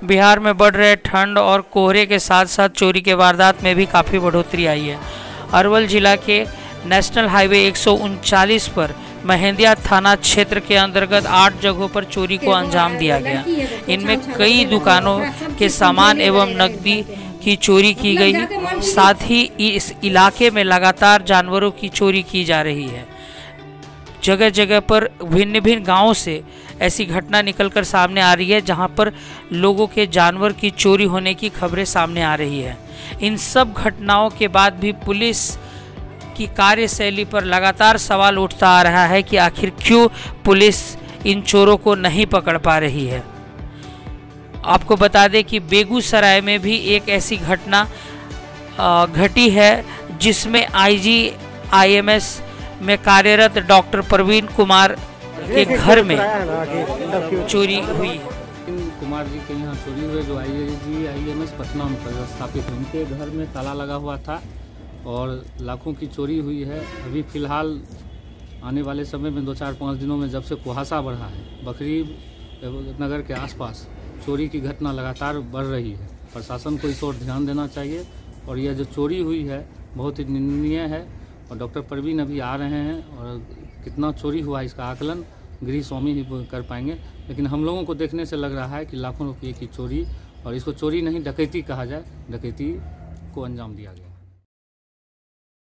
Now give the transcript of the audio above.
बिहार में बढ़ रहे ठंड और कोहरे के साथ साथ चोरी के वारदात में भी काफ़ी बढ़ोतरी आई है। अरवल जिला के नेशनल हाईवे 139 पर मेहंदिया थाना क्षेत्र के अंतर्गत 8 जगहों पर चोरी को अंजाम दिया गया। इनमें कई दुकानों के सामान एवं नकदी की चोरी की गई। साथ ही इस इलाके में लगातार जानवरों की चोरी की जा रही है। जगह जगह पर भिन्न भिन्न गांवों से ऐसी घटना निकलकर सामने आ रही है जहां पर लोगों के जानवर की चोरी होने की खबरें सामने आ रही है। इन सब घटनाओं के बाद भी पुलिस की कार्यशैली पर लगातार सवाल उठता आ रहा है कि आखिर क्यों पुलिस इन चोरों को नहीं पकड़ पा रही है। आपको बता दें कि बेगूसराय में भी एक ऐसी घटना घटी है जिसमें IGIMS में कार्यरत डॉक्टर प्रवीण कुमार के घर में चोरी हुई है। कुमार जी के यहाँ चोरी हुए जो IGIMS पटना में स्थापित है, उनके घर में ताला लगा हुआ था और लाखों की चोरी हुई है। अभी फ़िलहाल आने वाले समय में 2-4-5 दिनों में जब से कुहासा बढ़ा है, बकरी नगर के आसपास चोरी की घटना लगातार बढ़ रही है। प्रशासन को इस ओर ध्यान देना चाहिए और यह जो चोरी हुई है बहुत ही निंदनीय है। और डॉक्टर प्रवीण अभी आ रहे हैं और कितना चोरी हुआ इसका आकलन गृह स्वामी ही कर पाएंगे, लेकिन हम लोगों को देखने से लग रहा है कि लाखों रुपये की चोरी, और इसको चोरी नहीं डकैती कहा जाए, डकैती को अंजाम दिया गया।